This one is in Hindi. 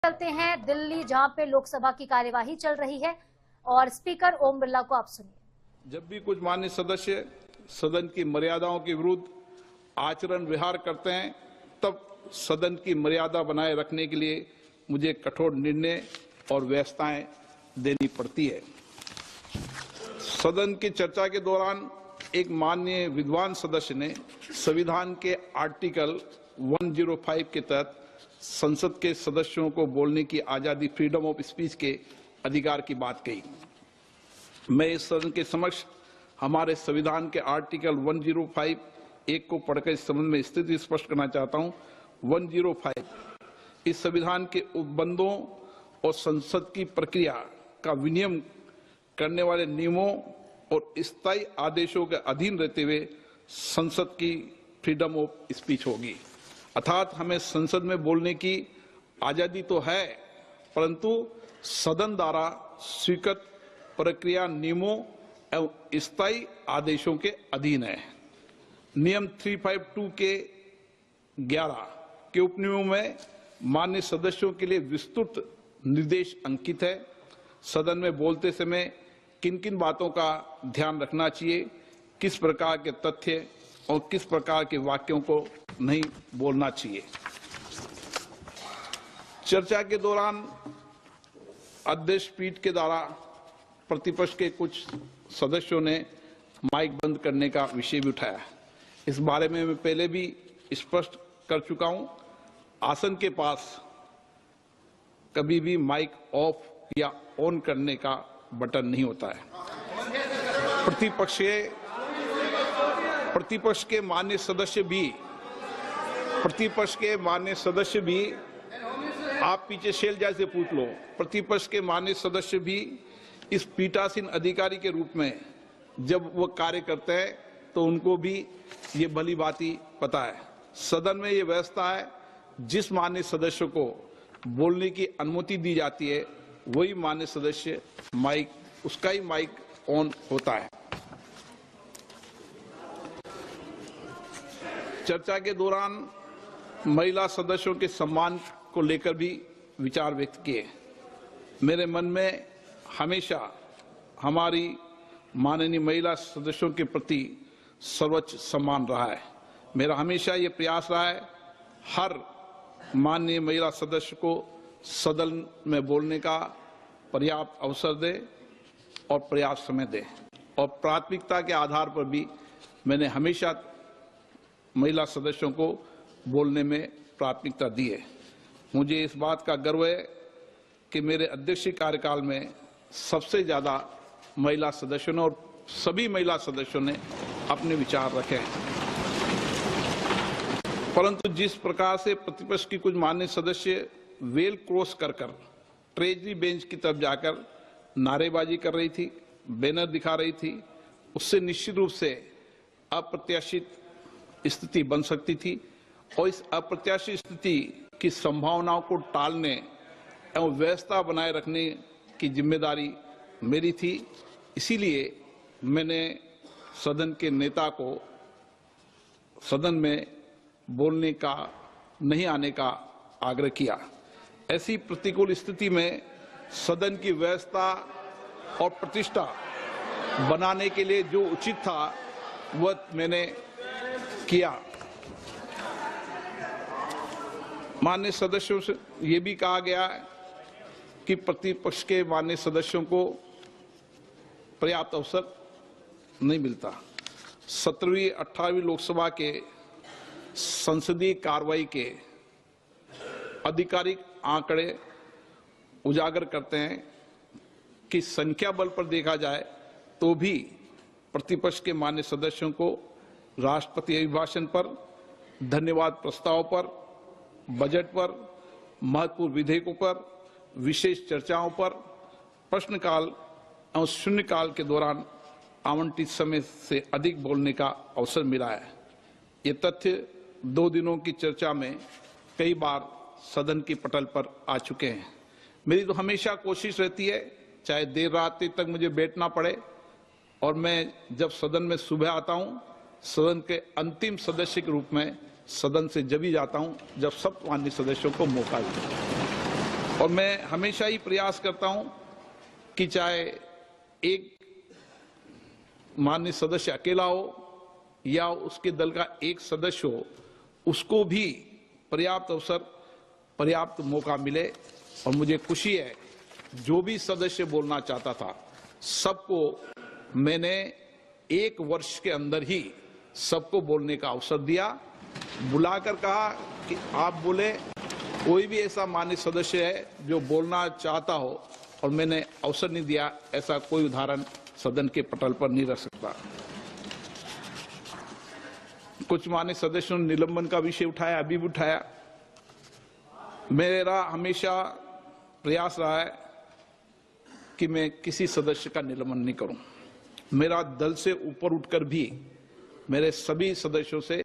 चलते हैं दिल्ली, जहां पे लोकसभा की कार्यवाही चल रही है और स्पीकर ओम बिरला को आप सुनिए। जब भी कुछ माननीय सदस्य सदन की मर्यादाओं के विरुद्ध आचरण विहार करते हैं, तब सदन की मर्यादा बनाए रखने के लिए मुझे कठोर निर्णय और व्यवस्थाएं देनी पड़ती है। सदन की चर्चा के दौरान एक माननीय विद्वान सदस्य ने संविधान के आर्टिकल 105 के तहत संसद के सदस्यों को बोलने की आजादी, फ्रीडम ऑफ स्पीच के अधिकार की बात कही। मैं इस सदन के समक्ष हमारे संविधान के आर्टिकल 105 एक को पढ़कर इस संबंध में स्थिति स्पष्ट करना चाहता हूं। 105 इस संविधान के उपबंधों और संसद की प्रक्रिया का विनियम करने वाले नियमों और स्थायी आदेशों के अधीन रहते हुए संसद की फ्रीडम ऑफ स्पीच होगी। अर्थात हमें संसद में बोलने की आजादी तो है, परंतु सदन द्वारा स्वीकृत प्रक्रिया, नियमों एवं स्थायी आदेशों के अधीन है। नियम 352 के 11 के उपनियमों में माननीय सदस्यों के लिए विस्तृत निर्देश अंकित है। सदन में बोलते समय किन किन बातों का ध्यान रखना चाहिए, किस प्रकार के तथ्य और किस प्रकार के वाक्यों को नहीं बोलना चाहिए। चर्चा के दौरान अध्यक्ष पीठ के द्वारा प्रतिपक्ष के कुछ सदस्यों ने माइक बंद करने का विषय भी उठाया। इस बारे में मैं पहले भी स्पष्ट कर चुका हूं। आसन के पास कभी भी माइक ऑफ या ऑन करने का बटन नहीं होता है। प्रतिपक्ष के माननीय सदस्य भी आप पीछे शैलजा से पूछ लो, प्रतिपक्ष के माननीय सदस्य भी इस पीठासीन अधिकारी के रूप में जब वो कार्य करते हैं तो उनको भी ये भली भांति पता है। सदन में ये व्यवस्था है, जिस माननीय सदस्य को बोलने की अनुमति दी जाती है वही माननीय सदस्य उसका ही माइक ऑन होता है। चर्चा के दौरान महिला सदस्यों के सम्मान को लेकर भी विचार व्यक्त किए। मेरे मन में हमेशा हमारी माननीय महिला सदस्यों के प्रति सर्वोच्च सम्मान रहा है। मेरा हमेशा ये प्रयास रहा है हर माननीय महिला सदस्य को सदन में बोलने का पर्याप्त अवसर दे और पर्याप्त समय दे, और प्राथमिकता के आधार पर भी मैंने हमेशा महिला सदस्यों को बोलने में प्राथमिकता दी है। मुझे इस बात का गर्व है कि मेरे अध्यक्षीय कार्यकाल में सबसे ज्यादा महिला सदस्यों ने और सभी महिला सदस्यों ने अपने विचार रखे हैं। परंतु जिस प्रकार से प्रतिपक्ष की कुछ माननीय सदस्य वेल क्रॉस कर ट्रेजरी बेंच की तरफ जाकर नारेबाजी कर रही थी, बैनर दिखा रही थी, उससे निश्चित रूप से अप्रत्याशित स्थिति बन सकती थी और इस अप्रत्याशित स्थिति की संभावनाओं को टालने एवं व्यवस्था बनाए रखने की जिम्मेदारी मेरी थी। इसीलिए मैंने सदन के नेता को सदन में बोलने का नहीं आने का आग्रह किया। ऐसी प्रतिकूल स्थिति में सदन की व्यवस्था और प्रतिष्ठा बनाने के लिए जो उचित था वह मैंने किया। माननीय सदस्यों से ये भी कहा गया कि प्रतिपक्ष के माननीय सदस्यों को पर्याप्त अवसर नहीं मिलता। 17वीं 18वीं लोकसभा के संसदीय कार्रवाई के आधिकारिक आंकड़े उजागर करते हैं कि संख्या बल पर देखा जाए तो भी प्रतिपक्ष के माननीय सदस्यों को राष्ट्रपति अभिभाषण पर, धन्यवाद प्रस्ताव पर, बजट पर, महत्वपूर्ण विधेयकों पर, विशेष चर्चाओं पर, प्रश्नकाल और शून्यकाल के दौरान आवंटित समय से अधिक बोलने का अवसर मिला है। ये तथ्य 2 दिनों की चर्चा में कई बार सदन की पटल पर आ चुके हैं। मेरी तो हमेशा कोशिश रहती है, चाहे देर रात तक मुझे बैठना पड़े, और मैं जब सदन में सुबह आता हूं, सदन के अंतिम सदस्य के रूप में सदन से जब ही जाता हूं जब सब माननीय सदस्यों को मौका मिले। और मैं हमेशा ही प्रयास करता हूं कि चाहे एक माननीय सदस्य अकेला हो या उसके दल का एक सदस्य हो, उसको भी पर्याप्त अवसर, पर्याप्त मौका मिले। और मुझे खुशी है, जो भी सदस्य बोलना चाहता था सबको मैंने 1 वर्ष के अंदर ही सबको बोलने का अवसर दिया। बुलाकर कहा कि आप बोले, कोई भी ऐसा माननीय सदस्य है जो बोलना चाहता हो और मैंने अवसर नहीं दिया, ऐसा कोई उदाहरण सदन के पटल पर नहीं रख सकता। कुछ माननीय सदस्यों ने निलंबन का विषय उठाया, अभी भी उठाया। मेरा हमेशा प्रयास रहा है कि मैं किसी सदस्य का निलंबन नहीं करूं। मेरा दल से ऊपर उठकर भी मेरे सभी सदस्यों से